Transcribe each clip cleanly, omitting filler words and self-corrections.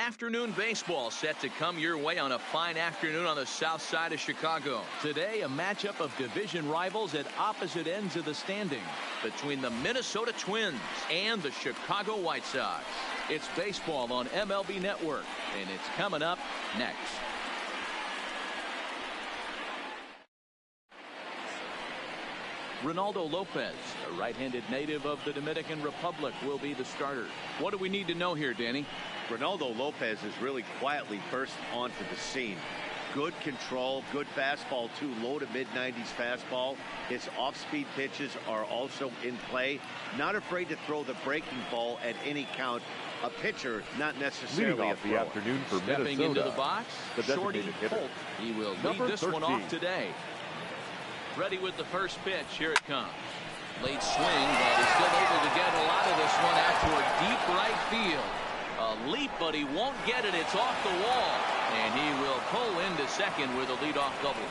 afternoon baseball set to come your way on a fine afternoon on the south side of Chicago. Today, a matchup of division rivals at opposite ends of the standing between the Minnesota Twins and the Chicago White Sox. It's baseball on MLB Network, and it's coming up next. Ronaldo Lopez, a right-handed native of the Dominican Republic, will be the starter. What do we need to know here, Danny? Ronaldo Lopez has really quietly burst onto the scene. Good control, good fastball too, low to mid-90s fastball. His off-speed pitches are also in play. Not afraid to throw the breaking ball at any count. A pitcher, not necessarily off the afternoon for Stepping Minnesota, into the box, Shorty Holt. He will lead this 13. One off today. Ready with the first pitch. Here it comes. Late swing, but he's still able to get a lot of this one out toward deep right field. A leap, but he won't get it. It's off the wall. And he will pull into second with a leadoff double.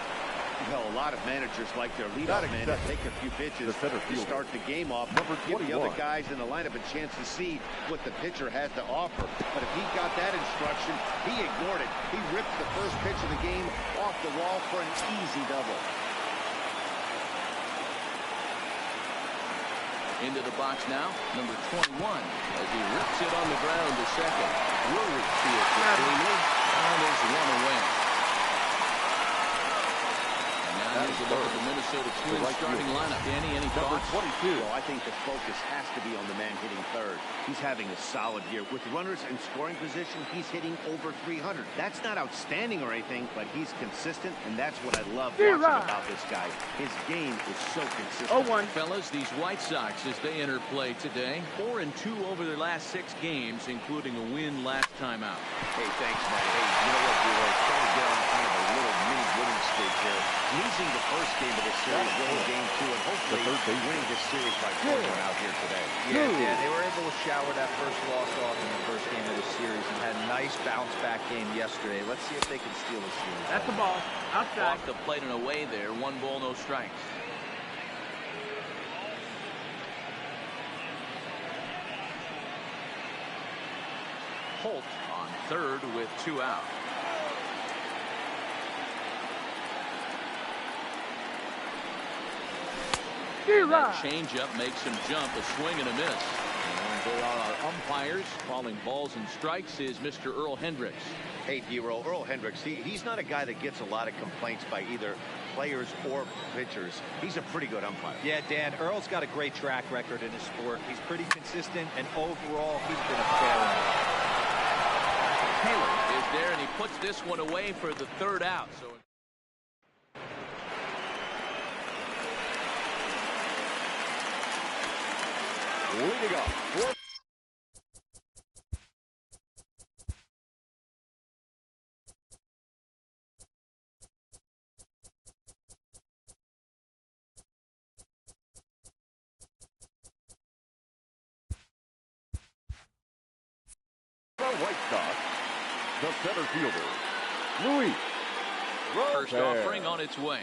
Well, a lot of managers like their leadoff man to take a few pitches to start the game off. Give the other guys in the lineup a chance to see what the pitcher has to offer. But if he got that instruction, he ignored it. He ripped the first pitch of the game off the wall for an easy double. Into the box now, number 21, as he rips it on the ground to second. Willie fields it cleanly, and there's one away. And now here's a look at the Minnesota Twins starting lineup. Danny, any thoughts? 22. Well, I think the focus has to be on the man hitting third. He's having a solid year. With runners in scoring position, he's hitting over 300. That's not outstanding or anything, but he's consistent, and that's what I love watching about this guy. His game is so consistent. 0-1. Fellas, these White Sox, as they enter play today, 4-2 over their last 6 games, including a win last time out. Hey, thanks, Matt. Hey, you know what, D-Roy? Trying to get on kind of a little mini winning streak here. Losing the first game of the series, winning game 2, and hopefully winning this series by 4 out here today. Yeah, they were able to shower that first loss off in the first game of the series and had a nice bounce-back game yesterday. Let's see if they can steal the series. That's the ball. Outside. Off the plate and away there. 1 ball, no strikes. Holt on third with 2 out. That changeup makes him jump, a swing and a miss. And there are our umpires calling balls and strikes is Mr. Earl Hendricks. Hey, D-Roll, Earl Hendricks, he's not a guy that gets a lot of complaints by either players or pitchers. He's a pretty good umpire. Yeah, Dan, Earl's got a great track record in his sport. He's pretty consistent, and overall, he's been a fair umpire. Taylor is there, and he puts this one away for the 3rd out. So leading off. The White Sox, the center fielder, Luis. First offering on its way.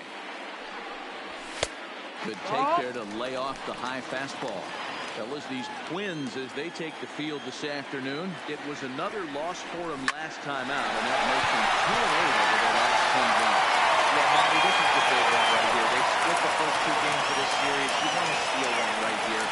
Good take there to lay off the high fastball. Fellas, these Twins, as they take the field this afternoon, it was another loss for them last time out, and that makes them 2-8 over the last 10 games. Yeah, Matty, this is the big one right here. They split the first 2 games of this series. You want to steal one right here.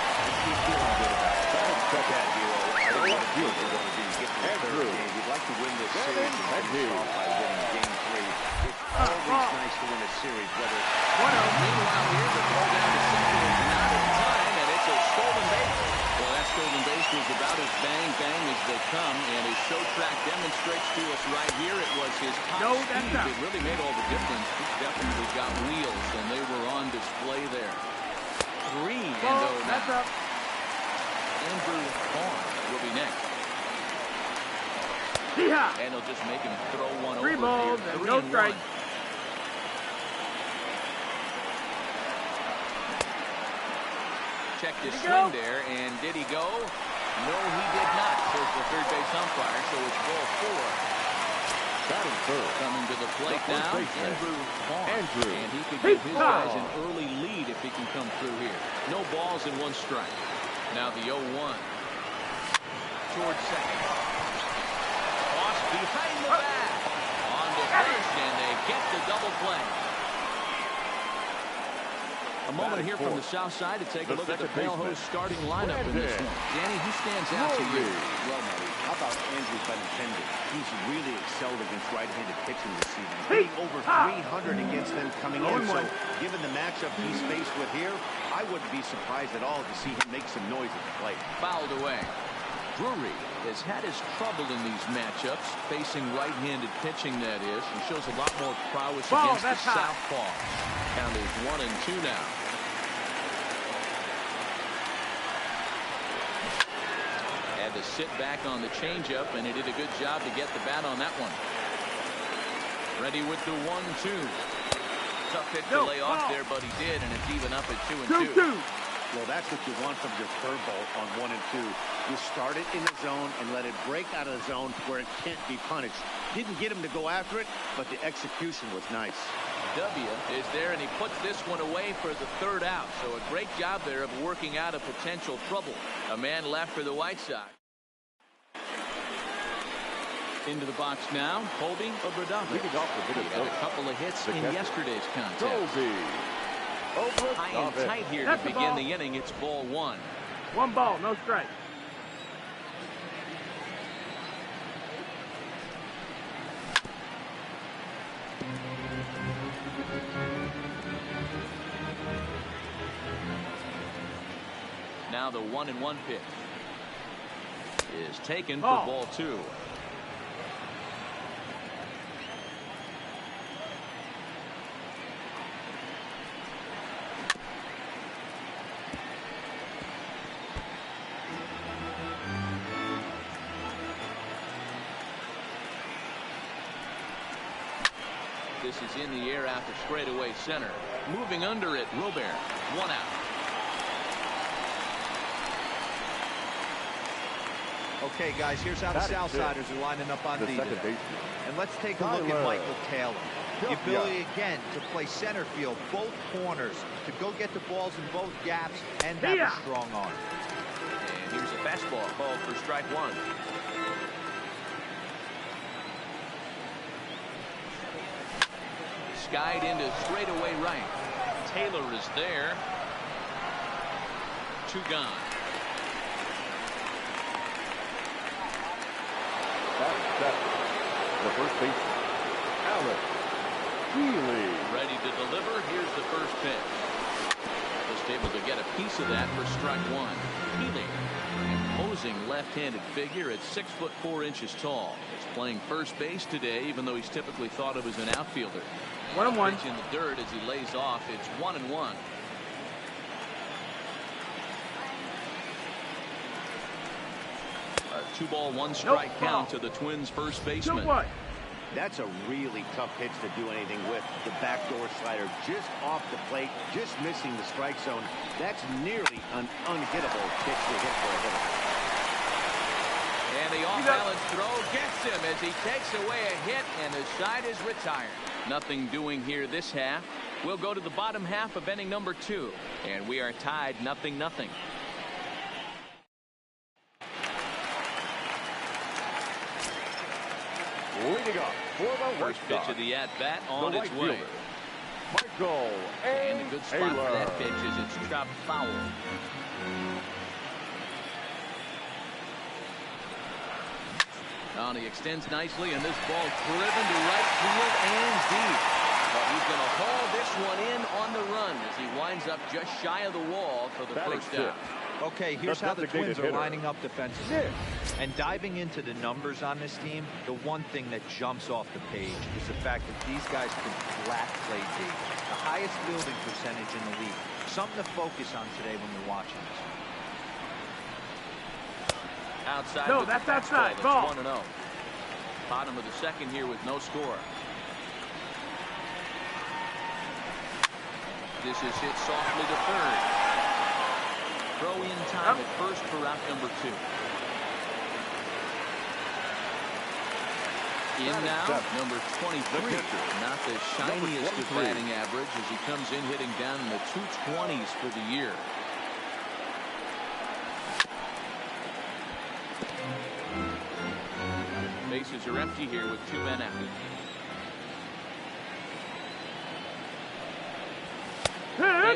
He's feeling good about it. I don't want to feel good going to be getting the 3rd game. You'd like to win this series and finish off by winning game 3. It's always nice to win a series, whether it's... Meanwhile, here, the throw down to second is not in time, and it's a stolen base. Well, that stolen base was about as bang as they come, and his show track demonstrates to us right here it was his top speed that really made all the difference. He definitely got wheels, and they were on display there. 3-0 now. That's up. Andrew Vaughn will be next. And he'll just make him throw one 3 over balls here. and no strike. Checked his swing there, and did he go? No, he did not. Says the 3rd base umpire, so it's ball 4. Batting third. Coming to the plate now, Andrew Vaughn. And he could give his guys an early lead if he can come through here. No balls and 1 strike. Now the 0-1. Towards second. Tossed behind the back. On to first, and they get the double play. A moment here from the south side to take a look at the Pale Hose starting lineup in this one. Danny, who stands out to you? Well, Marty, how about Andrew Benintendi? He's really excelled against right-handed pitching this season. Hitting over 300 against them coming in. So, given the matchup he's faced with here, I wouldn't be surprised at all to see him make some noise at the plate. Fouled away. Drury has had his trouble in these matchups, facing right-handed pitching, that is, and shows a lot more prowess against the southpaw. Count is 1-2 now. Had to sit back on the changeup, and he did a good job to get the bat on that one. Ready with the 1-2. Tough hit to lay off there, but he did, and it's even up at 2-2. Well, that's what you want from your curveball on 1 and 2. You start it in the zone and let it break out of the zone where it can't be punished. Didn't get him to go after it, but the execution was nice. W is there, and he puts this one away for the third out. So a great job there of working out a potential trouble. A man left for the White Sox. Into the box now, Colby Obradovich. He had a couple of hits in yesterday's contest. High and tight here to begin the inning. It's ball one. 1 ball, no strike. Now the 1-1 pitch is taken for ball 2. This is in the air after straightaway center. Moving under it, Robert. 1 out. Okay, guys, here's how the Southsiders are lining up on D today. And let's take a look at Michael Taylor. The ability, again, to play center field, both corners, to go get the balls in both gaps, and have a strong arm. And here's a fastball called for strike 1. Skied into straightaway right. Taylor is there. 2 gone. The first baseman, Alex Healy. Ready to deliver. Here's the first pitch. Just able to get a piece of that for strike 1. Healy, imposing left-handed figure at 6'4" tall. He's playing first base today, even though he's typically thought of as an outfielder. 1-1. Pitch in the dirt as he lays off. It's 1-1. A 2-ball, 1-strike count to the Twins' first baseman. That's a really tough pitch to do anything with. The backdoor slider just off the plate, just missing the strike zone. That's nearly an unhittable pitch to hit for a hitter. And the off-balance throw gets him as he takes away a hit, and the side is retired. Nothing doing here this half. We'll go to the bottom half of inning number 2, and we are tied 0-0. Leading up for the First pitch of the at-bat on its way. Michael And a good spot for that pitch as it's chopped foul. He extends nicely, and this ball driven to right field and deep. But he's going to haul this one in on the run as he winds up just shy of the wall for the first out. Okay, here's how the Twins are lining up defensively. And diving into the numbers on this team, the one thing that jumps off the page is the fact that these guys can flat play deep. The highest fielding percentage in the league. Something to focus on today when you're watching this. Outside. No, that's outside. Ball. 1-0. Bottom of the second here with no score. This is hit softly to third. Throw in time at first for out number 2. In now, number 23. Not the shiniest of batting average as he comes in hitting down in the 220s for the year. Bases are empty here with 2 men out.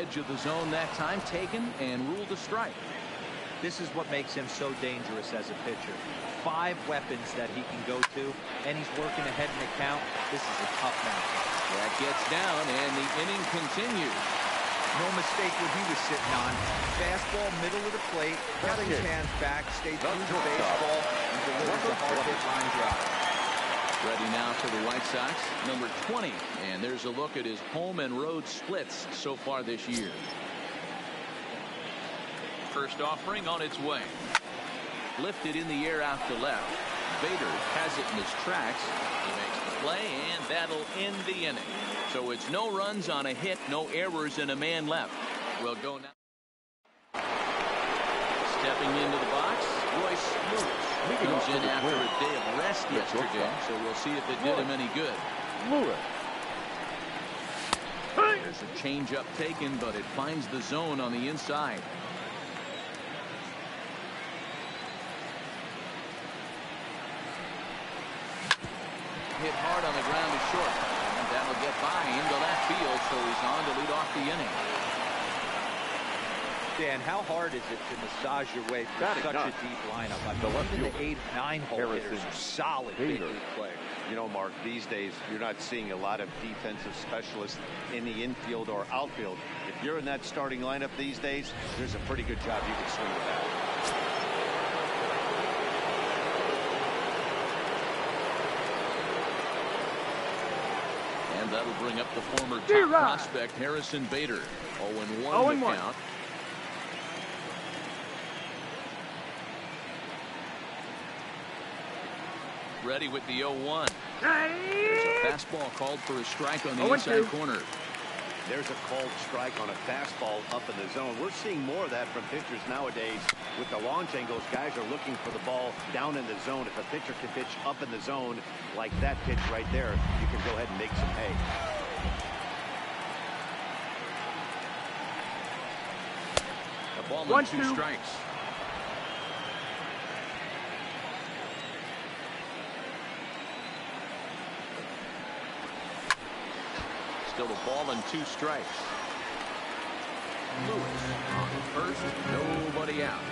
Edge of the zone that time taken and ruled a strike. This is what makes him so dangerous as a pitcher. 5 weapons that he can go to, and he's working ahead in the count. This is a tough matchup. That gets down, and the inning continues. No mistake what he was sitting on. Fastball, middle of the plate, got his hands back, stayed true to baseball, and delivers a hard-hit line drive. Ready now for the White Sox, number 20. And there's a look at his home and road splits so far this year. First offering on its way. Lifted in the air out to left. Bader has it in his tracks. He makes the play, and that'll end the inning. So it's no runs on a hit, no errors, and a man left. We'll go now. Stepping into the box, Royce Lewis. Comes in after a day of rest yesterday, so we'll see if it did him any good. Lewis. There's a changeup taken, but it finds the zone on the inside. Hit hard on the ground to short, and that'll get by into left field, so he's on to lead off the inning. Dan, how hard is it to massage your way through such a deep lineup? I mean, even the 8, 9 hole hitters are solid big league players. You know, Mark, these days you're not seeing a lot of defensive specialists in the infield or outfield. If you're in that starting lineup these days, there's a pretty good job you can swing with that. And that'll bring up the former top prospect Harrison Bader. 0-1 the count. Ready with the 0-1. There's a fastball called for a strike on the inside corner. There's a called strike on a fastball up in the zone. We're seeing more of that from pitchers nowadays. With the launch angles, guys are looking for the ball down in the zone. If a pitcher can pitch up in the zone like that pitch right there, you can go ahead and make some hay. A ball and 2 strikes. Still a ball and 2 strikes. Lewis on first, nobody out.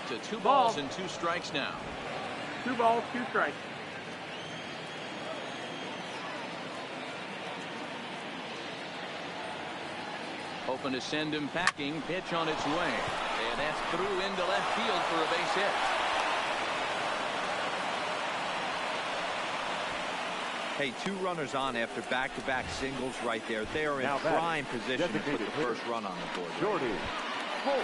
To 2 balls and 2 strikes now. 2 balls, 2 strikes. Hoping to send him packing. Pitch on its way. And that's through into left field for a base hit. Hey, 2 runners on after back-to-back singles right there. They are in prime position to put the first run on the board. Jordy Holt.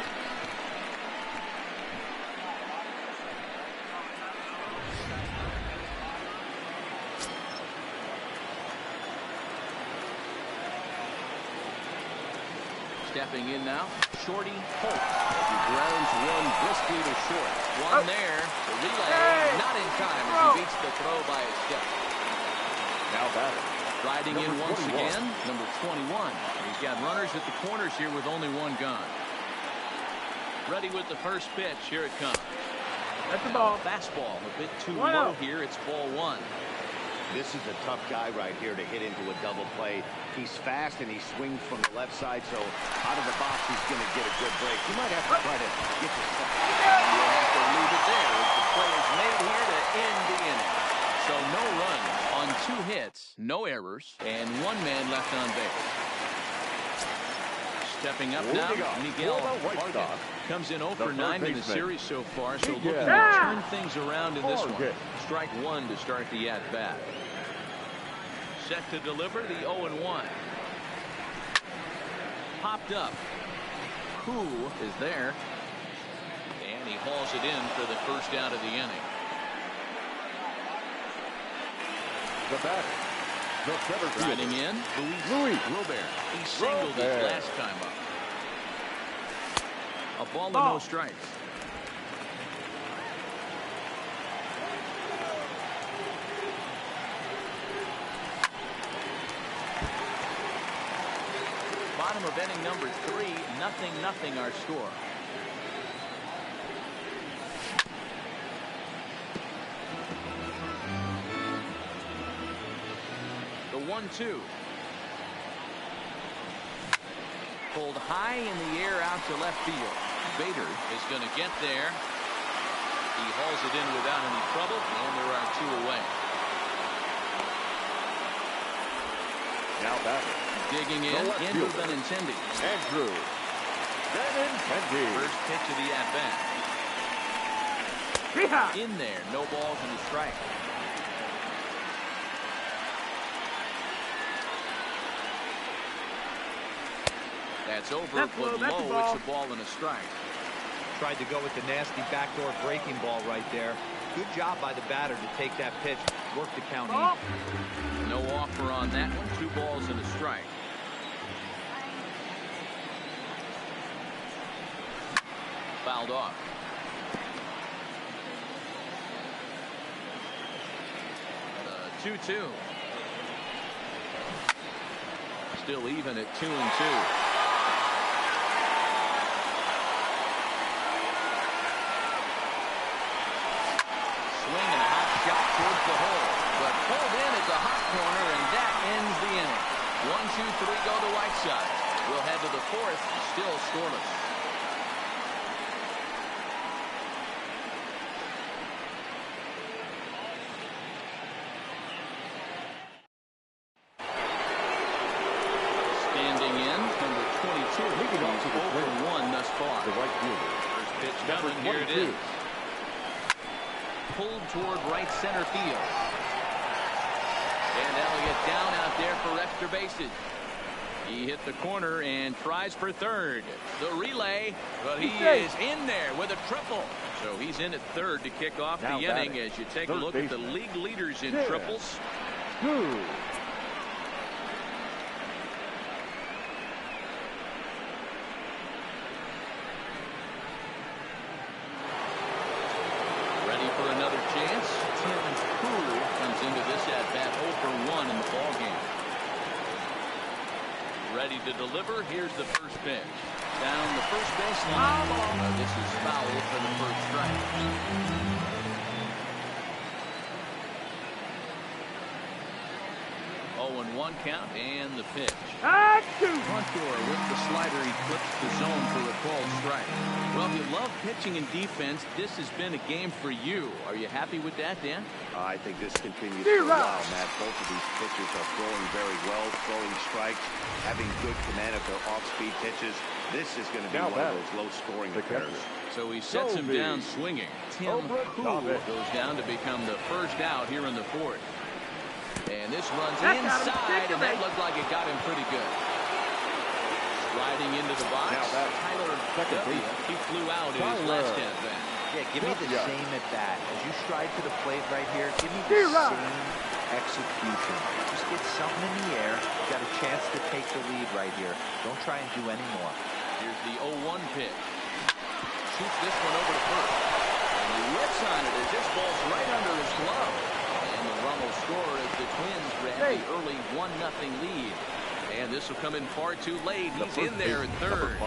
Stepping in now, Shorty Holt. He grounds one briskly to short. One there. The relay not in time as he beats the throw by a step. Now batting. Riding in once again, number 21. He's got runners at the corners here with only 1 gone. Ready with the first pitch. Here it comes. That's the ball. Fastball a bit too low here. It's ball 1. This is a tough guy right here to hit into a double play. He's fast and he swings from the left side, so out of the box he's going to get a good break. You might have to try to get the second. You have to leave it there as the play is made here to end the inning. So no runs on 2 hits, no errors, and 1 man left on base. Stepping up now, Miguel Vargas comes in 0 for 9 in the series so far, so looking to turn things around in this one. Strike 1 to start the at-bat. Set to deliver the 0-1. Popped up. Who is there? And he hauls it in for the first out of the inning. The batter, the center fielder. Riding in, Luis Robert. He singled his last time up. A ball and no strikes. Bottom of inning number 3, 0-0 our score. 1-2. Pulled high in the air out to left field. Bader is going to get there. He hauls it in without any trouble, and there are 2 away. Now batter. Digging in, Andrew Benintendi. Andrew Benintendi. First pitch of the at-bat. In there, no balls and a strike. That's over, but low. It's a ball and a strike. Tried to go with the nasty backdoor breaking ball right there. Good job by the batter to take that pitch, work the count in. No offer on that one. 2 balls and a strike. Fouled off. The 2-2. Still even at 2-2. Towards the hole, but pulled in at the hot corner, and that ends the inning. 1-2-3 go to White Sox. We'll head to the 4th, still scoreless. Standing in, number 22. He's 0-1 thus far. The right fielder. First pitch coming. Here it is. Pulled toward right center field. And Elliott down out there for extra bases. He hit the corner and tries for third. The relay, but he is in there with a triple. So he's in at third to kick off the inning as you take a look at the league leaders in triples. Ready to deliver. Here's the first pitch. Down the first baseline. This is foul for the first strike. 0-1 count and the pitch. Montour with the slider. He flips the zone for a called strike. Well, if you love pitching and defense, this has been a game for you. Are you happy with that, Dan? I think this continues for a while, Matt. Both of these pitchers are throwing very well, throwing strikes, having good command of their off-speed pitches. This is going to be one of those low-scoring affairs. So he sets him down swinging. Tim Poole goes down to become the first out here in the 4th. And this runs inside, and that looked like it got him pretty good. Sliding into the box, Tyler W. He flew out in his last at-bat. Yeah, give me the same at bat. As you stride to the plate right here, give me the same execution. Just get something in the air. You got a chance to take the lead right here. Don't try and do any more. Here's the 0-1 pitch. Shoots this one over to first. And he whips on it as this ball's right under his glove. And the run will score as the Twins grab the early 1-0 lead. And this will come in far too late. He's in there at third.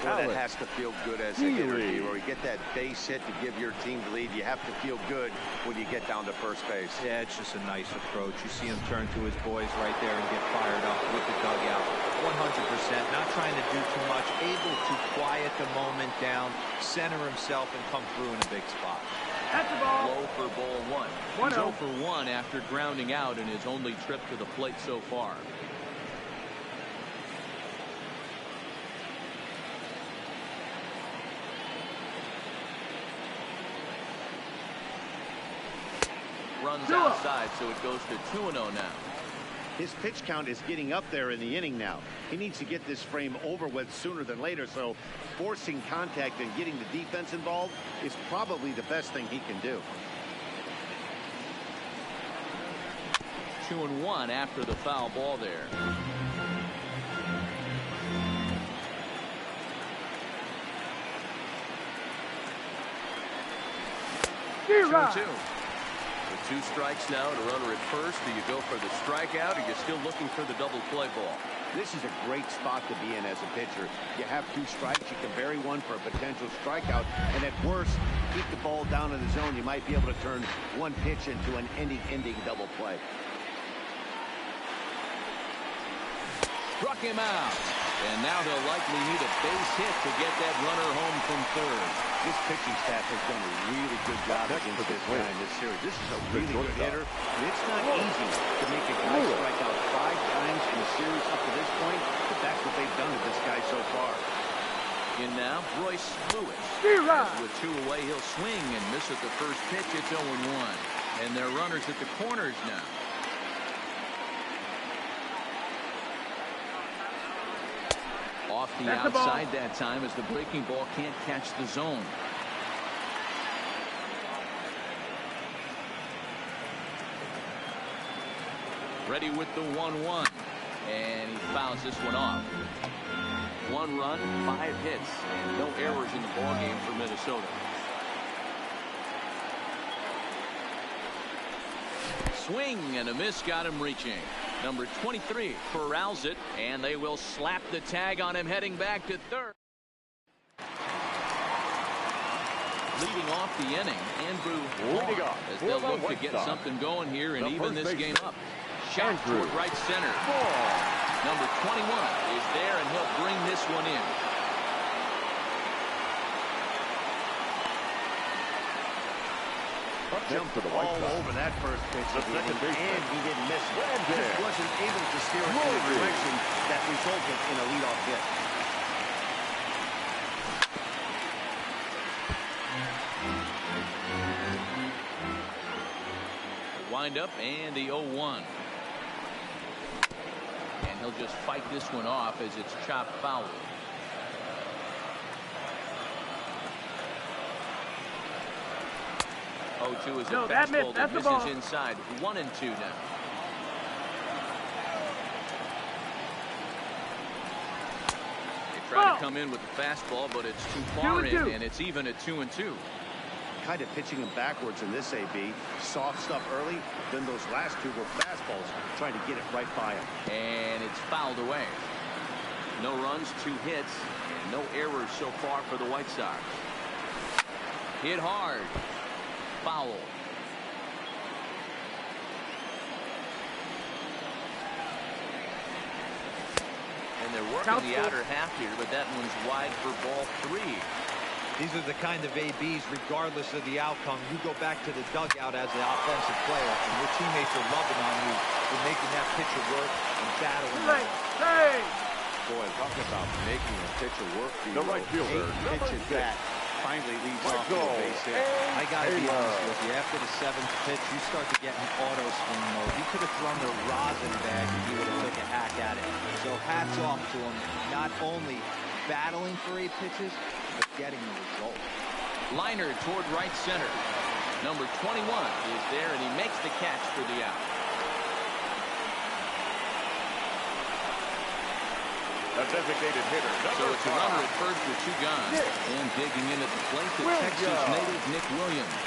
Well, that has to feel good as a hitter. Or you get that base hit to give your team the lead. You have to feel good when you get down to first base. Yeah, it's just a nice approach. You see him turn to his boys right there and get fired up with the dugout. 100%. Not trying to do too much. Able to quiet the moment down, center himself, and come through in a big spot. That's the ball. Low for ball 1. He's 0 for 1 after grounding out in his only trip to the plate so far. Runs outside, so it goes to 2-0 now. His pitch count is getting up there in the inning now. He needs to get this frame over with sooner than later, so forcing contact and getting the defense involved is probably the best thing he can do. 2-1 after the foul ball there. 2-2. With 2 strikes now and a runner at first. Do you go for the strikeout, or are you still looking for the double play ball? This is a great spot to be in as a pitcher. You have 2 strikes. You can bury one for a potential strikeout, and at worst, keep the ball down in the zone. You might be able to turn one pitch into an ending double play. Struck him out. And now they'll likely need a base hit to get that runner home from third. This pitching staff has done a really good job against this guy in this series. This is a really good hitter. And it's not easy to make a guy strike out 5 times in a series up to this point, but that's what they've done to this guy so far. In now, Royce Lewis. With 2 away, he'll swing and miss at the first pitch. It's 0-1. And they're runners at the corners now. Off the outside that time as the breaking ball can't catch the zone. Ready with the 1-1. And he fouls this one off. 1 run, 5 hits, and no errors in the ballgame for Minnesota. Swing and a miss got him reaching. Number 23 corrals it, and they will slap the tag on him heading back to third. Leading off the inning, Andrew Vaughn, as they'll look to get something going here and even this game up. Shot toward right center. Number 21 is there, and he'll bring this one in. Jumped all over that first pitch, and he didn't miss it. Just wasn't able to steer it in a direction that resulted in a leadoff hit. The wind-up and the 0-1. And he'll just fight this one off as it's chopped foul. 0-2 is a fastball that misses inside. 1-2 now. They try to come in with the fastball, but it's too far in, and it's even at 2-2. Kind of pitching him backwards in this AB. Soft stuff early, then those last 2 were fastballs, trying to get it right by him. And it's fouled away. No runs, 2 hits, and no errors so far for the White Sox. Hit hard. Foul. And they're working the outer half here, but that one's wide for ball 3. These are the kind of ABs, regardless of the outcome, you go back to the dugout as an offensive player, and your teammates are loving on you for making that pitcher work and battling. Boy, talk about making a pitcher work. The right fielder, pitches that finally leads off to a base hit. I gotta be honest with you, after the 7th pitch, you start to get in auto swing mode. He could have thrown the rosin bag and he would have took a hack at it. So hats off to him, not only battling for 8 pitches, but getting the result. Liner toward right center. Number 21 is there, and he makes the catch for the out. A designated hitter. So it's a runner at first with 2 gone. And digging in at the plate, the Texas native Nick Williams.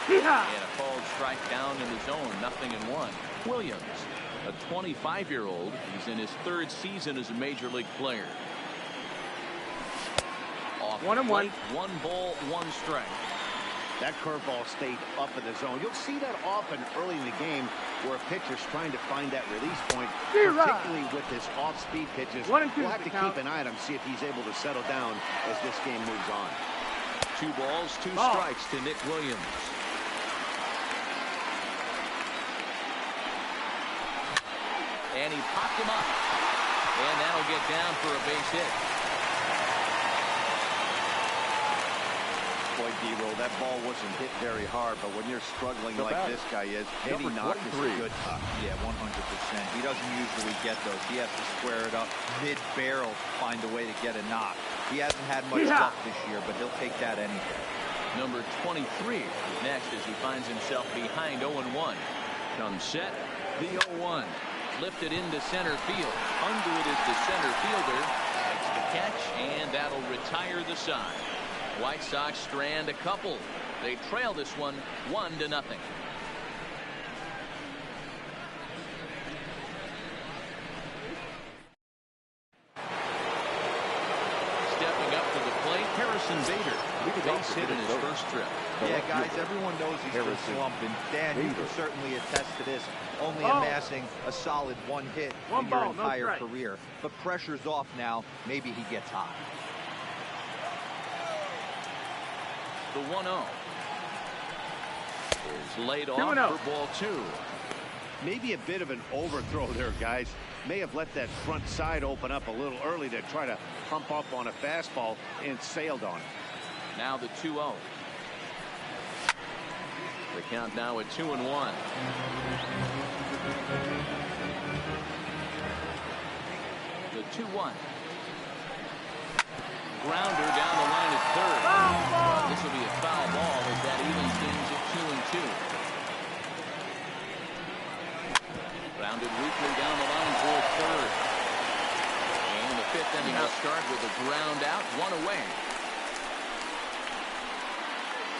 And a called strike down in the zone, 0-1. Williams, a 25-year-old. He's in his 3rd season as a major league player. Off 1-1. 1 ball, 1 strike. That curveball stayed up in the zone. You'll see that often early in the game where a pitcher's trying to find that release point, particularly with his off-speed pitches. We'll have to keep an eye on him, see if he's able to settle down as this game moves on. 2 balls, 2 strikes to Nick Williams. And he popped him up. And that'll get down for a base hit. Boy, D-Roll, that ball wasn't hit very hard, but when you're struggling like this guy is, any knock is a good knock. Yeah, 100%. He doesn't usually get those. He has to square it up mid-barrel to find a way to get a knock. He hasn't had much luck this year, but he'll take that any day. Number 23 is next as he finds himself behind 0-1. Comes set, the 0-1. Lifted into center field. Under it is the center fielder. Makes the catch, and that'll retire the side. White Sox strand a couple. They trail this one 1-0. Stepping up to the plate, Harrison Bader, base hit in his first trip. Yeah, guys, everyone knows he's been slumping. Dan, you can certainly attest to this, only amassing a solid 1 hit in your entire career. But pressure's off now. Maybe he gets hot. The 1-0 is laid off for ball 2. Maybe a bit of an overthrow there, guys. May have let that front side open up a little early to try to pump up on a fastball and sailed on it. Now the 2-0. The count now at 2-1. The 2-1. Grounder down the line at third. This will be a foul ball as that evens things at 2-2. Grounded weakly down the line toward third. And the 5th inning will start with a ground out, 1 away.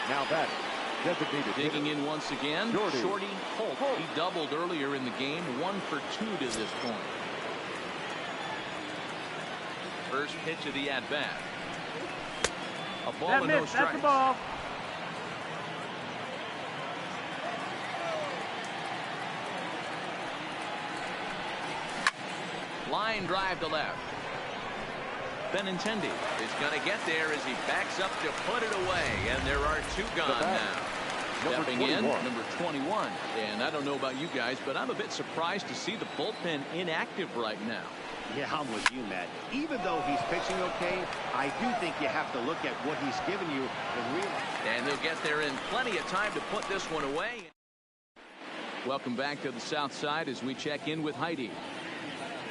Now that designated digging in once again, Shorty Holt. He doubled earlier in the game, 1 for 2 to this point. First pitch of the at-bat. A ball and no strikes. That's the ball. Line drive to left. Benintendi is going to get there as he backs up to put it away, and there are 2 gone now. Stepping in, number 21. And I don't know about you guys, but I'm a bit surprised to see the bullpen inactive right now. Yeah, I'm with you, Matt. Even though he's pitching okay, I do think you have to look at what he's given you and realize. And he'll get there in plenty of time to put this one away. Welcome back to the South Side as we check in with Heidi.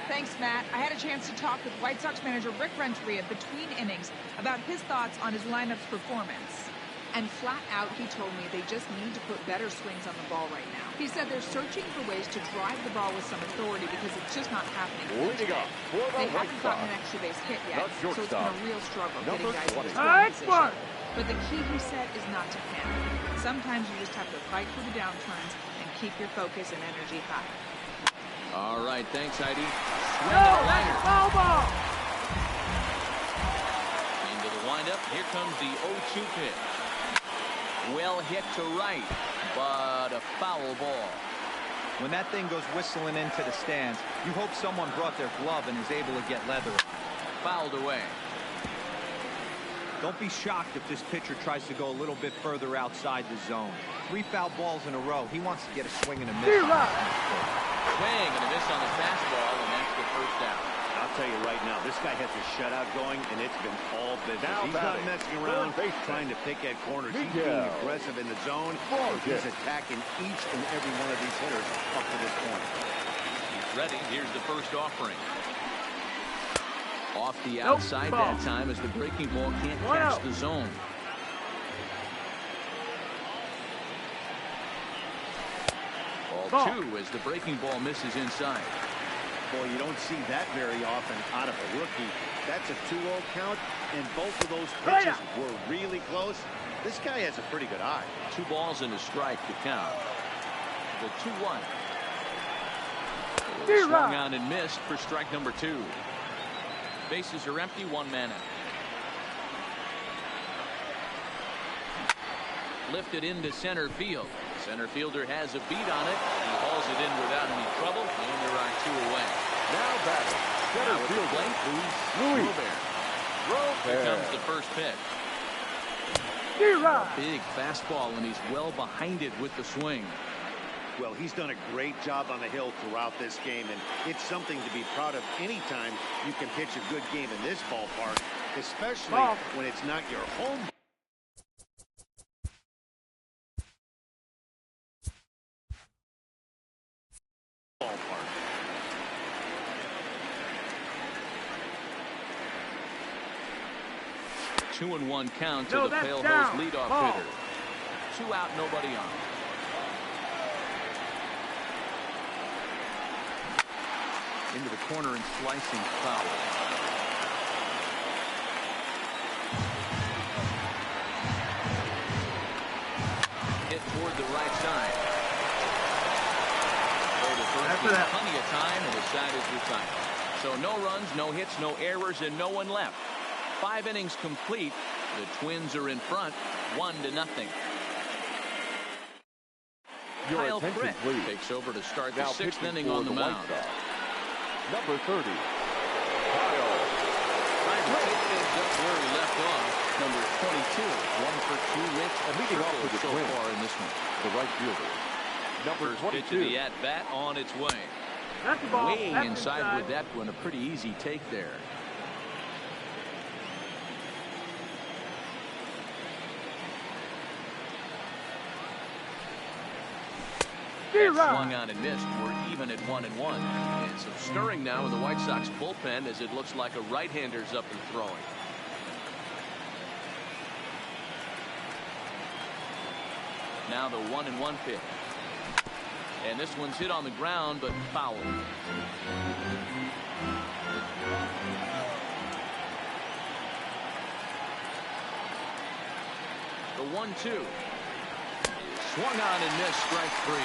Thanks, Matt. I had a chance to talk with White Sox manager Rick Renteria between innings about his thoughts on his lineup's performance. And flat out, he told me they just need to put better swings on the ball right now. He said they're searching for ways to drive the ball with some authority because it's just not happening. They haven't gotten an extra base hit yet, so it's been a real struggle getting guys in scoring position. But the key, he said, is not to panic. Sometimes you just have to fight for the downturns and keep your focus and energy high. All right, thanks, Heidi. Ball. Into the windup. Here comes the 0-2 pitch. Well hit to right, but a foul ball. When that thing goes whistling into the stands, you hope someone brought their glove and is able to get leather. Fouled away. Don't be shocked if this pitcher tries to go a little bit further outside the zone. 3 foul balls in a row. He wants to get a swing and a miss. Swing and a miss on the fastball, and that's the first out. I'll tell you right now, this guy has a shutout going, and it's been all business. He's not messing around trying to pick at corners. He's being aggressive in the zone. He's attacking each and every one of these hitters up to this point. He's ready. Here's the first offering. Off the outside that time as the breaking ball can't catch the zone. Ball 2 as the breaking ball misses inside. Boy, you don't see that very often out of a rookie. That's a 2-0 count, and both of those pitches were really close. This guy has a pretty good eye. 2 balls and a strike to count. The 2-1. Swung on and missed for strike number 2. Bases are empty, 1 man out. Lifted into center field. Center fielder has a beat on it. He hauls it in without any trouble, and there are 2 away. Now batting, center fielder Luis Robert. Here comes the first pitch. Big fastball, and he's well behind it with the swing. Well, he's done a great job on the hill throughout this game, and it's something to be proud of anytime you can pitch a good game in this ballpark, especially when it's not your home ballpark. Two and 1 count to the Pale Hills leadoff hitter. 2 out, nobody on. Into the corner and slicing foul. Hit toward the right side. Plenty of time, and the side is retired. So no runs, no hits, no errors, and no one left. 5 innings complete. The Twins are in front, 1-0. Your Kyle attention, Frick please. takes over to start the Now 6th pitching inning for on the White mound. Sox, number 30, Kyle Frick ends up where he left off, number 22. 1 for 2 hits And leading off for the so Twins, far in this one. the right fielder, number First pitch of 22. the at-bat on its way. That's the ball. Way That's inside with that one. A pretty easy take there. Swung on and missed. We're even at 1-1. And some stirring now in the White Sox bullpen as it looks like a right-hander's up and throwing. Now the 1-1 pitch. And this one's hit on the ground, but foul. The 1-2. Swung on and missed, strike 3.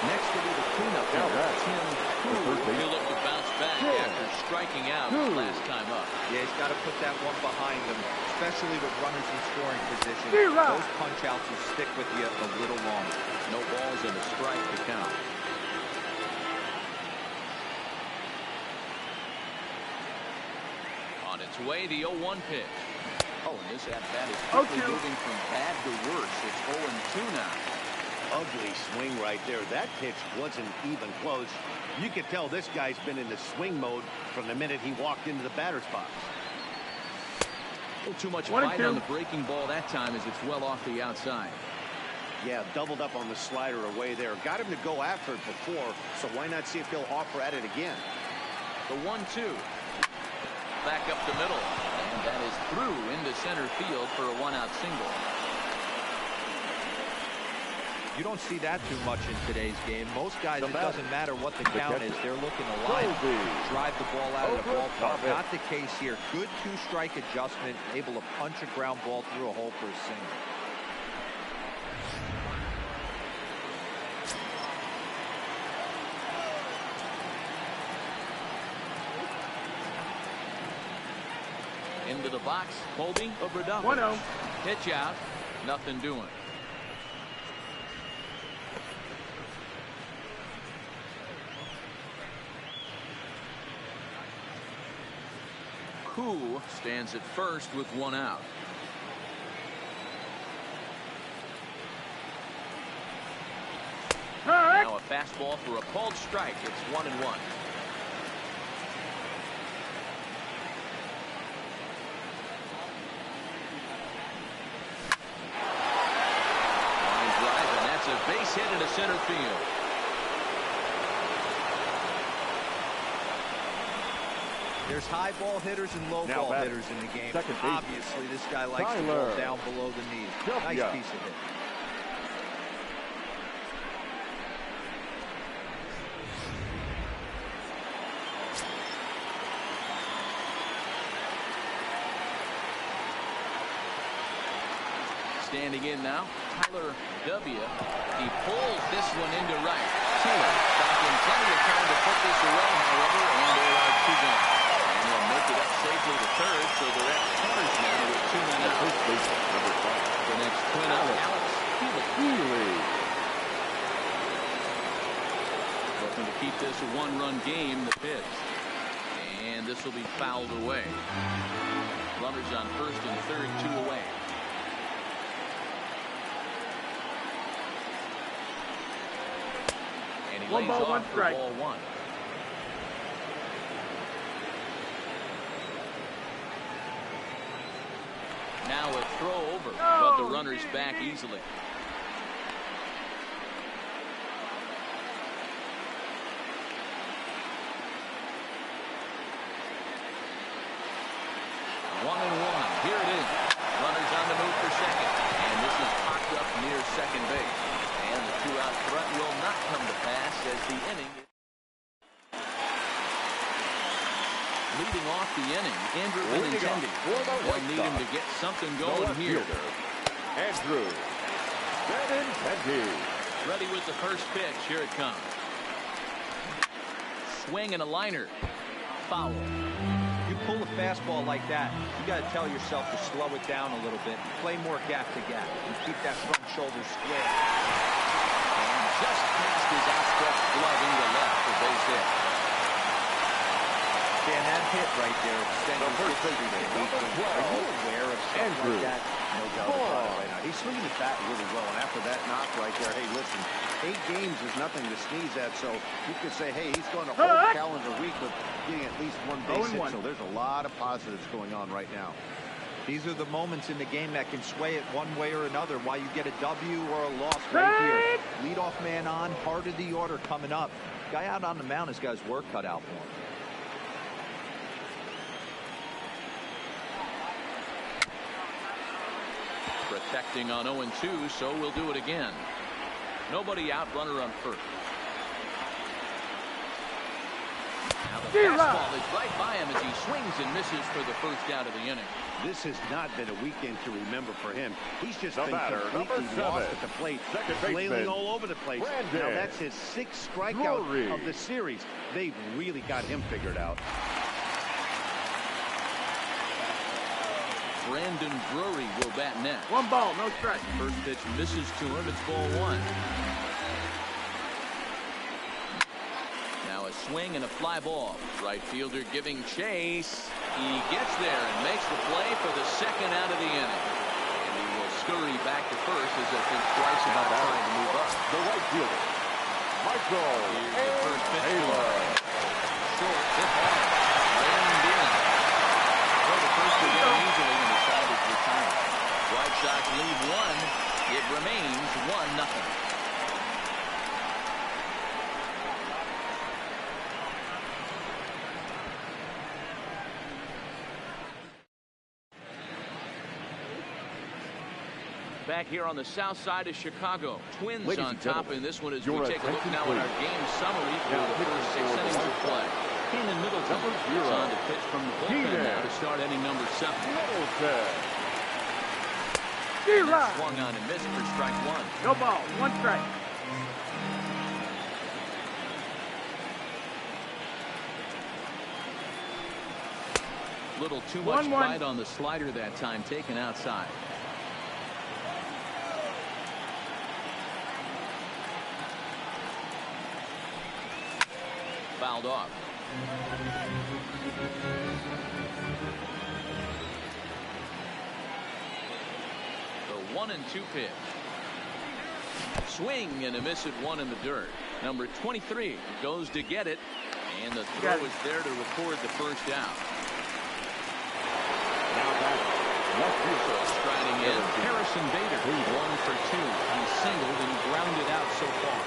Next will be the cleanup Now hitter, that's Tim the Koo. third base. He'll look to bounce back after striking out last time up. Yeah, he's got to put that one behind him, especially with runners in scoring position. Zero. Those punch-outs will stick with you a little longer. No balls and a strike to count. On its way, the 0-1 pitch. Oh, and this at-bat is quickly 0-2. moving from bad to worse. It's 0-2 now. Ugly swing right there. That pitch wasn't even close. You could tell this guy's been in the swing mode from the minute he walked into the batter's box. A little too much 1-2. bite on the breaking ball that time as it's well off the outside. Yeah, doubled up on the slider away there. Got him to go after it before, so why not see if he'll offer at it again? The 1-2. Back up the middle. And that is through into center field for a one-out single. You don't see that too much in today's game. Most guys, The it batter. doesn't matter what the count catcher. is. They're looking to line up, Goldie. drive the ball out of the Over ballpark. top it. Not the case here. Good two-strike adjustment, able to punch a ground ball through a hole for a single. Into the box, Colby Obradovich. 1-0. Pitch out, nothing doing. Koo stands at first with one out. Now a fastball for a called strike. It's 1-1. Line drive, and that's a base hit into center field. There's high ball hitters and low Now ball batting. hitters in the game. Second baseman. Obviously, this guy likes the Tyler ball down below the knees. Nice Duffy. piece of hit. Standing in now, Tyler W. He pulls this one into right. Taylor finding plenty of time to put this away, however, and there are two gone. And he'll make it up safely to third, so they're at corners now with 2 men out. First baseman, number 5, The next twin up, Alex Healy. Looking to keep this a one-run game, the pitch. And this will be fouled away. Runners on first and third, 2 away. And he lays 1 ball, off 1 for strike. ball 1. Now a throw over, but the runner's back easily. One and one. Here it is. Runners on the move for second. And this is popped up near second base. And the two-out threat will not come to pass as the inning. Leading off the inning, Andrew Benintendi. They'll need him to get something going here. Andrew Benintendi. Ready with the first pitch. Here it comes. Swing and a liner. Foul. you pull a fastball like that, you got to tell yourself to slow it down a little bit, play more gap to gap, and keep that front shoulder square. And just past his outstretched glove into left for base hit. Dan, that hit right there extended The first history baseman, to number 12, Are you aware of stuff Andrew. like that? No doubt about it right now. He's swinging the bat really well, and after that knock right there, hey, listen, 8 games is nothing to sneeze at, so you could say, hey, he's going to whole calendar week with getting at least 1 base hit, so there's a lot of positives going on right now. These are the moments in the game that can sway it one way or another, why you get a W or a loss right here. Leadoff man on, heart of the order coming up. Guy out on the mound has got his work cut out for him. Protecting on 0-2, so we'll do it again. Nobody out, runner on first. Now the fastball is right by him as he swings and misses for the first out of the inning. This has not been a weekend to remember for him. He's just The been batter, completely number lost 7, at the plate, second flailing baseman, all over the place. Brandon Now that's his 6th strikeout Drury. of the series. They've really got him figured out. Brandon Drury will bat next. 1 ball, no strike. First pitch misses to him. It's ball 1. Now a swing and a fly ball. Right fielder giving chase. He gets there and makes the play for the 2nd out of the inning. And he will scurry back to first as they think twice about trying to move up. The right fielder, Michael Here's the first pitch to him. Taylor. Short, hit hard. Reined in. Well, the first to get easily and decided to retire. White Sox lead 1. It remains 1-0. Back here on the south side of Chicago. Twins Ladies on and top gentlemen, in this one as your we take a look attention, now at our please. game summary for Now the first 6 pitching for innings the of play. Keenan Middleton Number is 0. on to pitch from the bullpen Keenan. now to start inning number 7. Middleton. And that swung on and missed for strike 1. No ball, 1 strike. Little too much 1-1. bite on the slider that time, taken outside. Fouled off. The 1-2 pitch. Swing and a miss at 1 in the dirt. Number 23 goes to get it, and the throw is there to record the first out. Now batter, left fielder, Striding in, Harrison Bader, 1 for 2. He's singled and grounded out so far.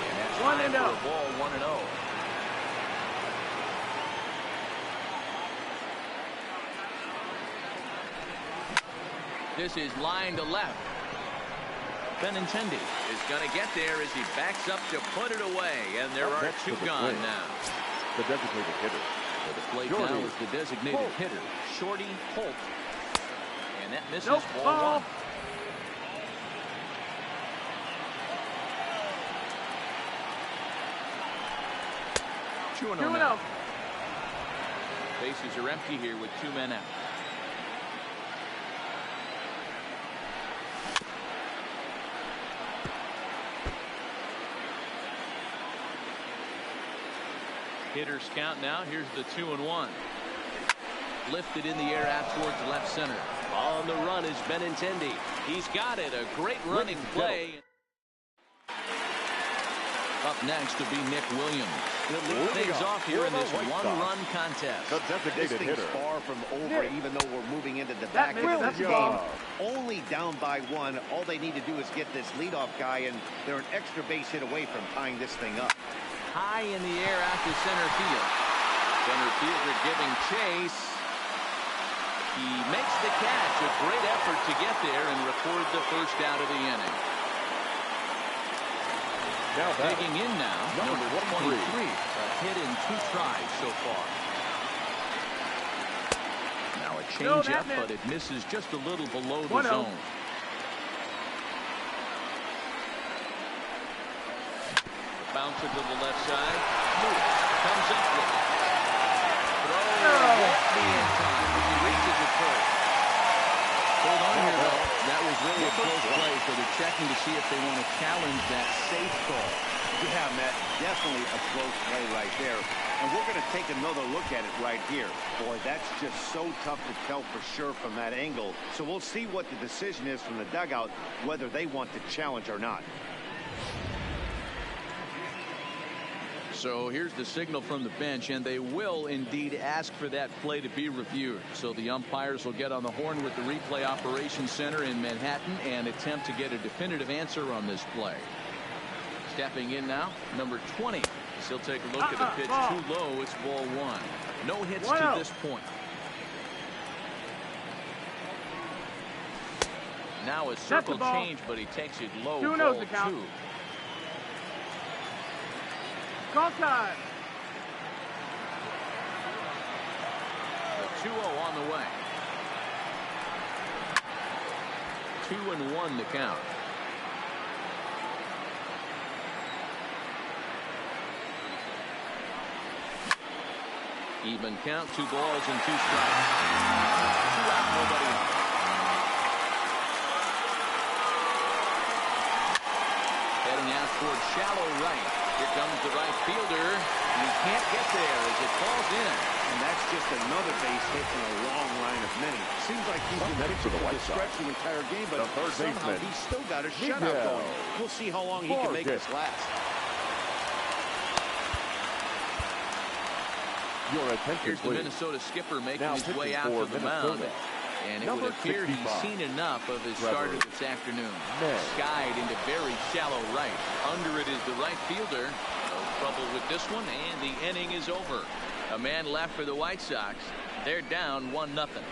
And that's 1-0. for a ball, 1-0. This is line to left. Benintendi is going to get there as he backs up to put it away, and there Up are next 2 to the gone plate. now. the designated hitter. For the plate Shorty now is the designated Holt. hitter, Shorty Holt. And that misses Nope, ball ball. 1. Two and 2-0. now. Bases are empty here with 2 men out. Hitters count now. Here's the 2-1. Lifted in the air out towards left center. On the run is Benintendi. He's got it. A great running play. Up next to be Nick Williams. He'll lead things off here in this one-run contest. The This designated thing's hitter. far from over, Nick. even though we're moving into the That back of minute, the that's a game. ball. Only down by 1. All they need to do is get this leadoff guy, and they're an extra base hit away from tying this thing up. High in the air out to center field. Center fielder giving chase. He makes the catch. A great effort to get there and record the first out of the inning. Now batter, Digging in now, Number number 23. 23. A hit in 2 tries so far. Now a No, changeup, that but it misses just a little below the 1-0. zone. Bouncer to the left side. Moves. Comes up with it. Throw really a close play, so they're checking to see if they want to challenge that safe call. Yeah, Matt, definitely a close play right there. And we're going to take another look at it right here. Boy, that's just so tough to tell for sure from that angle. So we'll see what the decision is from the dugout, whether they want to challenge or not. So here's the signal from the bench, and they will indeed ask for that play to be reviewed. So the umpires will get on the horn with the replay operations center in Manhattan and attempt to get a definitive answer on this play. Stepping in now, number 20. He'll take a look at the pitch. Too low. It's ball one. No hits to this point. Now a circle change, but he takes it low. Ball two. Call time. The 2-0 on the way. 2-1 the count. Even count, 2 balls and 2 strikes. 2 out, nobody out. Heading out towards shallow right. Here comes the right fielder. He can't get there as it falls in. And that's just another base hit in a long line of many. Seems like he's been hitting for the stretch the entire game, but somehow he's still got a shutout going. We'll see how long he can make this last. Your attention, Here's the Minnesota skipper making his way out to the mound. And it would appear he's seen enough of his starter this afternoon. Skied into very shallow right. Under it is the right fielder. No trouble with this one, and the inning is over. A man left for the White Sox. They're down 1-0.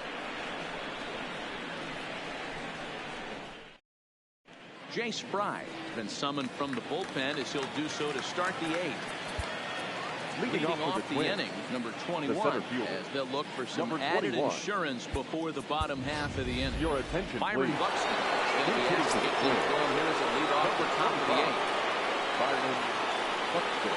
Jace Fry has been summoned from the bullpen as he'll do so to start the 8th. Leading off the inning, number 21, as they'll look for some added insurance before the bottom half of the inning. Your attention, Byron Buxton is going to be asked to get things going here as a leadoff for top of the 8th. Byron Buxton.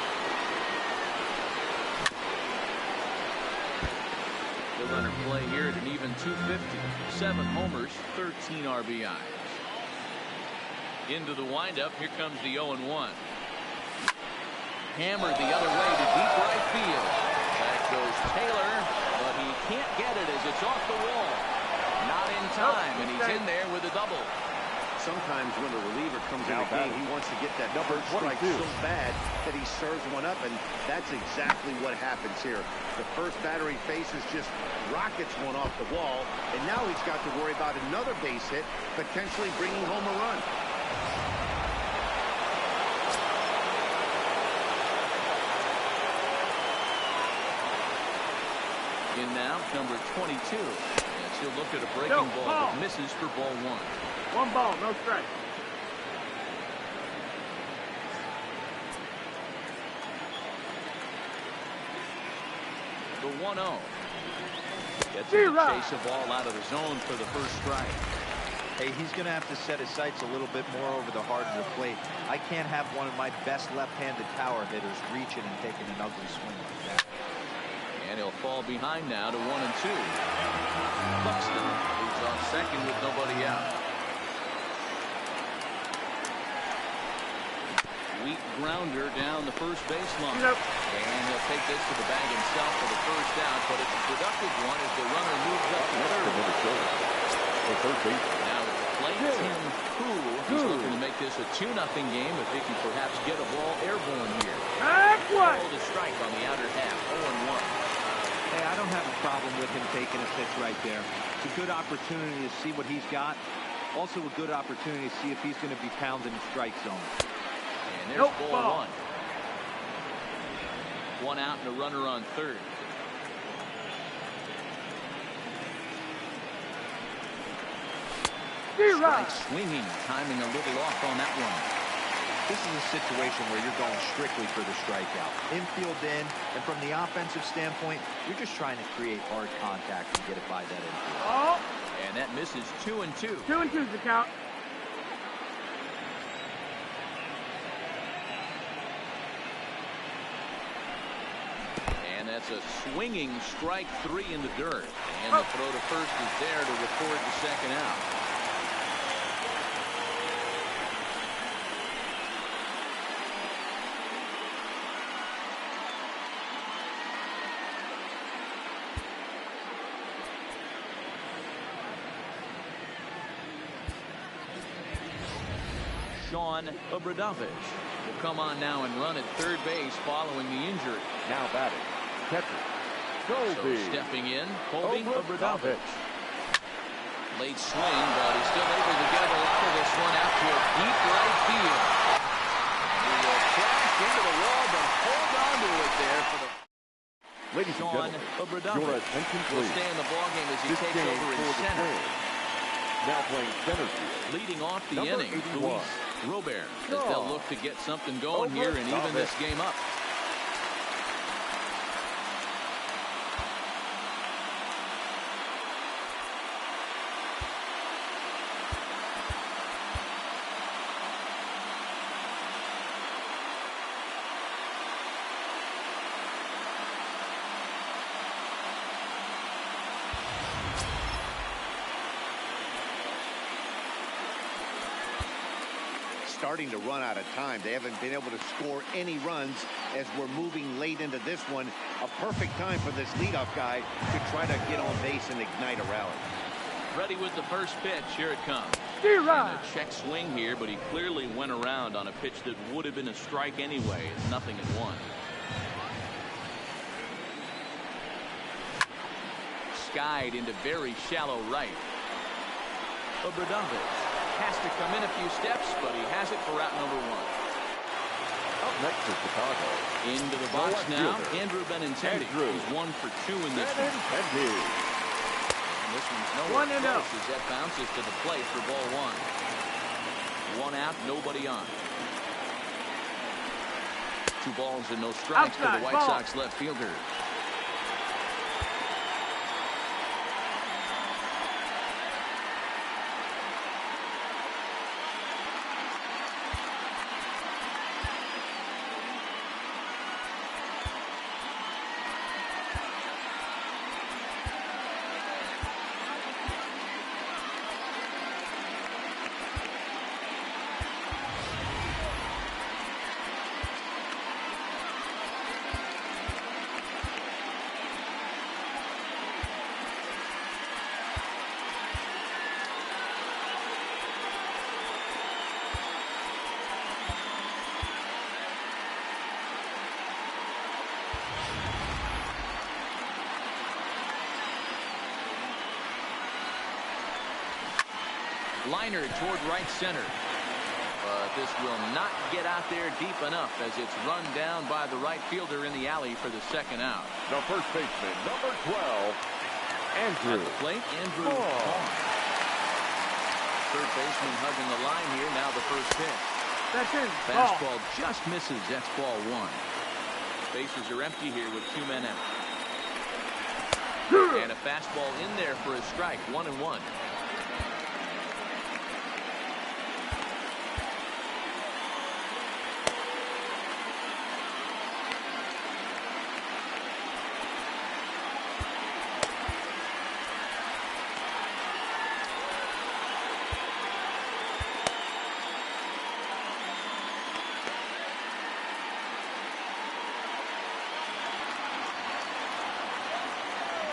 The runner play here at an even 250. 7 homers, 13 RBIs. Into the windup, here comes the 0-1. Hammered the other way to deep right field. That goes Taylor, but he can't get it as it's off the wall. Not in time, and he's in there with a double. Sometimes when the reliever comes in the game, he wants to get that first strike so bad that he serves one up, and that's exactly what happens here. The first batter he faces just rockets one off the wall, and now he's got to worry about another base hit, potentially bringing home a run. In now, number 22. As he'll look at a breaking ball that misses for ball 1. 1 ball, no strike. The 1-0. Gets him to chase a ball out of the zone for the first strike. Hey, he's going to have to set his sights a little bit more over the heart of the plate. I can't have one of my best left-handed power hitters reaching and taking an ugly swing like that. And he'll fall behind now to 1-2. Buxton moves on second with nobody out. Weak grounder down the first baseline. And he'll take this to the bag himself for the first out, but it's a productive one as the runner moves up to third. Now at the plate, Tim Koo. He's looking to make this a 2-0 game if he can perhaps get a ball airborne here. Hold a strike on the outer half, 0-1. Hey, I don't have a problem with him taking a pitch right there. It's a good opportunity to see what he's got. Also a good opportunity to see if he's going to be pounding the strike zone. And there's ball 1. 1 out and a runner on third. Strike swinging, timing a little off on that one. This is a situation where you're going strictly for the strikeout. Infield in, and from the offensive standpoint, you're just trying to create hard contact and get it by that infield. And that misses 2-2. 2-2 is the count. And that's a swinging strike 3 in the dirt. And the throw to first is there to record the second out. Sean Obradovic will come on now and run at third base following the injury. Now batting, catcher, So Colby stepping in, Colby Obradovic. Obradovic. Late swing, but he's still able to get a lot of this one out to a deep right field. He will crash into the wall, but hold on to it there for the Ladies and Sean gentlemen, your Obradovic. attention Will please. stay in the ballgame as he This takes game over for in the center. Twins. Now playing center field, Leading off the Number inning, 81. Luis Robert, as Shaw. they'll look to get something going here and even this game up. Starting to run out of time. They haven't been able to score any runs as we're moving late into this one. A perfect time for this leadoff guy to try to get on base and ignite a rally. Ready with the first pitch. Here it comes. Steer And right. a check swing here, but he clearly went around on a pitch that would have been a strike anyway. It's 0-1. Skied into very shallow right. Obradovic has to come in a few steps, but he has it for route number 1. up next is Chicago. Into the box left now, fielder, Andrew Benintendi. Andrew. He's 1 for 2 in this one. Benintendi. And this one's One nowhere and out. close as that bounces to the plate for ball 1. 1 out, nobody on. 2 balls and no strikes for Outside, the White ball. Sox left fielder. Liner toward right center. But this will not get out there deep enough as it's run down by the right fielder in the alley for the second out. The first baseman, number 12, Andrew. At the plate, Andrew Vaughn. Vaughn. Third baseman hugging the line here. Now the first pitch. That's in. Ball. Fastball just misses. That's ball 1. Bases are empty here with 2 men out. And a fastball in there for a strike. 1-1.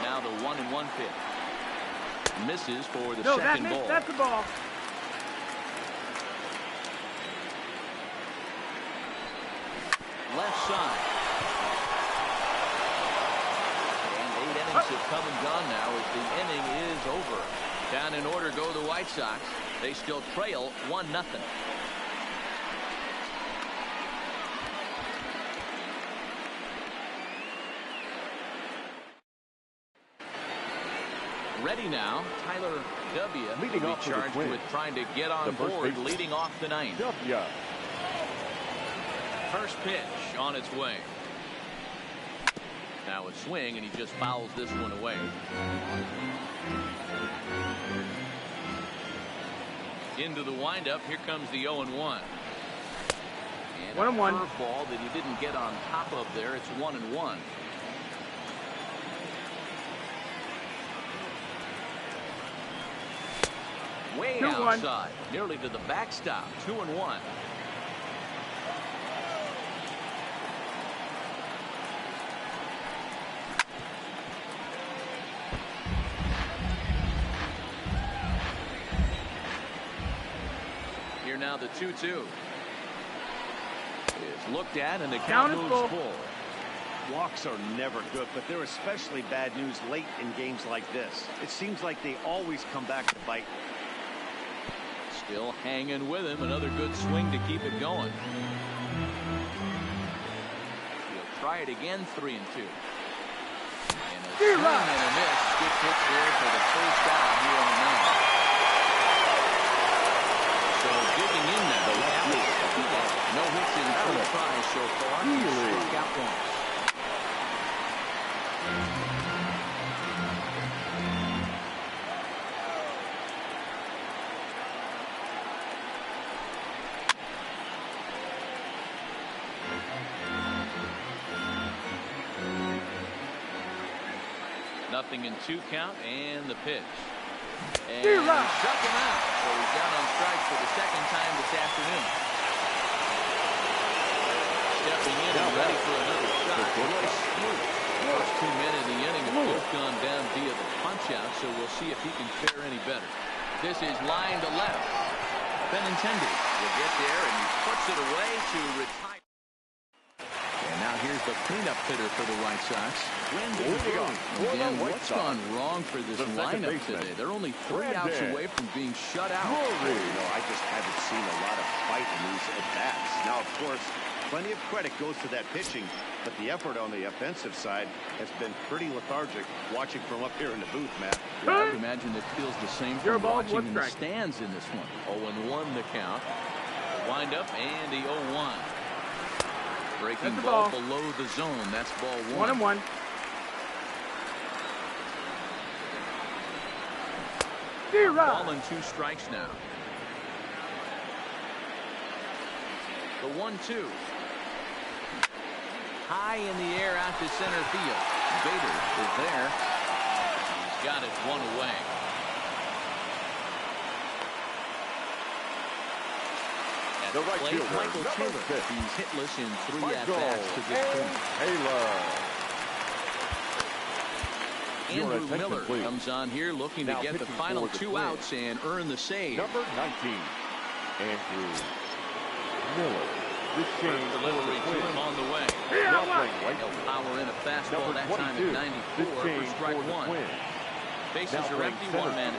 Now the 1-1 pitch. Misses for the No, that second missed. ball. That's the ball. Left side. And 8 innings have come and gone now as the inning is over. Down in order go the White Sox. They still trail 1-0. Ready now, Tyler W. Leading will off be for the charged Twins. with trying to get on The first board, baseman. leading off the ninth. W. First pitch on its way. Now a swing, and he just fouls this one away. Into the windup. Here comes the 0-1. And 1-1. a curveball that he didn't get on top of there. It's 1-1. Way 2-1. outside, nearly to the backstop. 2-1. Here now now the 2-2. Is looked at and the Count count is moves full. full. Walks are never good, but they're especially bad news late in games like this. It seems like they always come back to bite. Still hanging with him. Another good swing to keep it going. He'll try it again, 3-2. And a swing and a miss. Good pitch there for the first out here in the ninth. So digging in now. No hits in 3 tries so far. He struck out once. Nothing in 2 count and the pitch. And he struck him out. So he's down on strikes for the second time this afternoon. Stepping in and ready for another shot. Roy Smoot. First 2 men in the inning have both gone down via the punch out, so we'll see if he can fare any better. This is line to left. Benintendi will get there and he puts it away to retire. And now here's the cleanup hitter for the White Sox. Dan, what's gone wrong for this lineup today? They're only 3 outs away from being shut out. I just haven't seen a lot of fight in these at-bats. Now, of course, plenty of credit goes to that pitching, but the effort on the offensive side has been pretty lethargic watching from up here in the booth, Matt. I would imagine it feels the same from watching in the stands in this one. 0-1 the count. The windup and the 0-1. Breaking ball below the zone. That's ball 1. 1-1. Ball and 2 strikes now. The 1-2. High in the air out to center field. Bader is there. He's got it 1 away. At the right plate, Michael Taylor. He's hitless in 3 at-bats to this point. Andrew Miller comes on here looking to get the final 2 outs and earn the save. Number 19, Andrew Miller. This change delivery to him on the way. No power in a fastball that time at 94 for strike 1. Bases are empty, 1 man.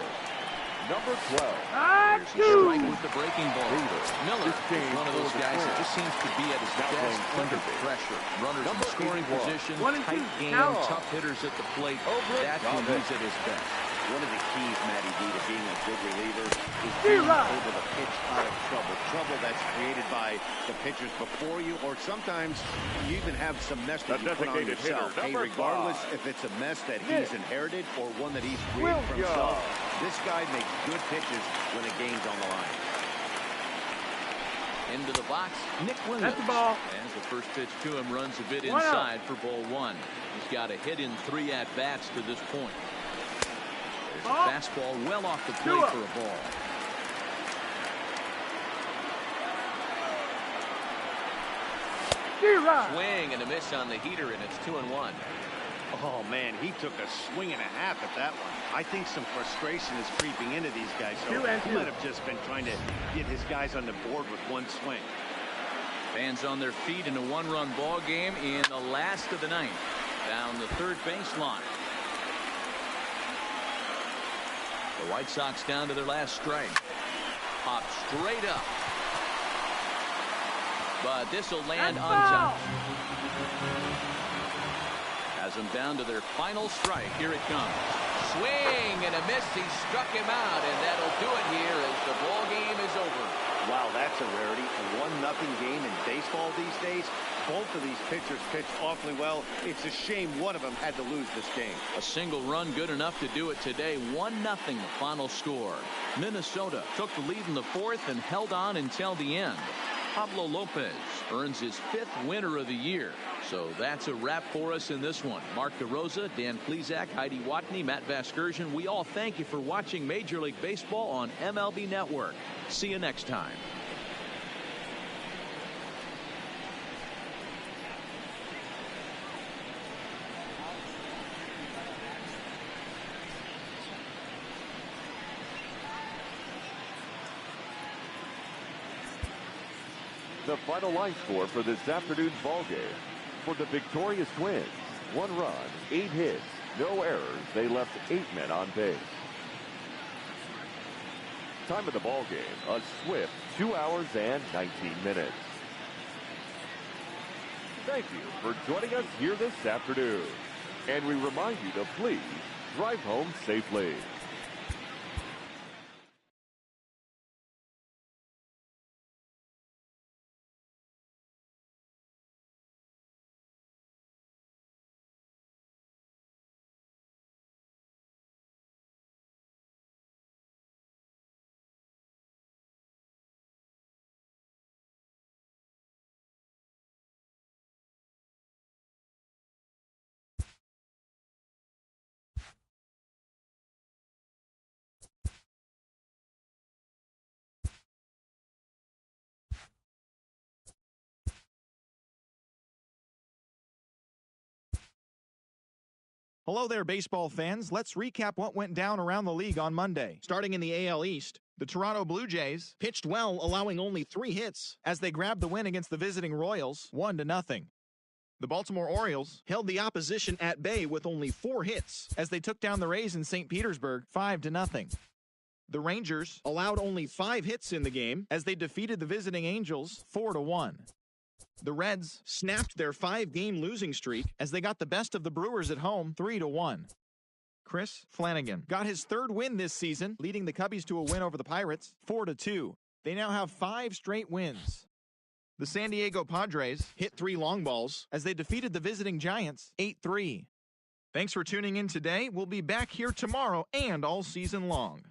Number 12. Strike with the breaking ball. Miller is one of those guys that just seems to be at his best under pressure. Runners in scoring position, tight game, tough hitters at the plate. That's when he's at his best. One of the keys, Matty D, to being a good reliever is being able to pitch out of trouble. Trouble that's created by the pitchers before you, or sometimes you even have some mess that you put on yourself. Hey, regardless if it's a mess that he's inherited or one that he's created for himself, this guy makes good pitches when the game's on the line. Into the box, Nick Williams. That's the ball. As the first pitch to him runs a bit inside for ball 1. He's got a hit in 3 at-bats to this point. There's a fastball well off the plate for a ball. Swing and a miss on the heater, and it's 2-1. Oh, man, he took a swing and a half at that one. I think some frustration is creeping into these guys. So he might have just been trying to get his guys on the board with 1 swing. Fans on their feet in a 1-run ball game in the last of the 9th. Down the third baseline. The White Sox down to their last strike. Pop straight up. But this will land untouched. Has them down to their final strike. Here it comes. Swing and a miss. He struck him out, and that'll do it here as the ball game is over. Wow, that's a rarity. A 1-0 game in baseball these days. Both of these pitchers pitched awfully well. It's a shame one of them had to lose this game. A single run good enough to do it today. 1-0 the final score. Minnesota took the lead in the 4th and held on until the end. Pablo Lopez earns his 5th winner of the year. So that's a wrap for us in this one. Mark DeRosa, Dan Plesac, Heidi Watney, Matt Vasgersian. We all thank you for watching Major League Baseball on MLB Network. See you next time. The final line score for this afternoon's ball game. For the victorious Twins, 1 run, 8 hits, no errors. They left 8 men on base. Time of the ball game, a swift 2 hours and 19 minutes. Thank you for joining us here this afternoon. And we remind you to please drive home safely. Hello there, baseball fans. Let's recap what went down around the league on Monday. Starting in the AL East, the Toronto Blue Jays pitched well, allowing only 3 hits as they grabbed the win against the visiting Royals, 1-0. The Baltimore Orioles held the opposition at bay with only 4 hits as they took down the Rays in St. Petersburg, 5-0. The Rangers allowed only 5 hits in the game as they defeated the visiting Angels, 4-1. The Reds snapped their 5-game losing streak as they got the best of the Brewers at home, 3-1. Chris Flanagan got his 3rd win this season, leading the Cubbies to a win over the Pirates, 4-2. They now have 5 straight wins. The San Diego Padres hit 3 long balls as they defeated the visiting Giants, 8-3. Thanks for tuning in today. We'll be back here tomorrow and all season long.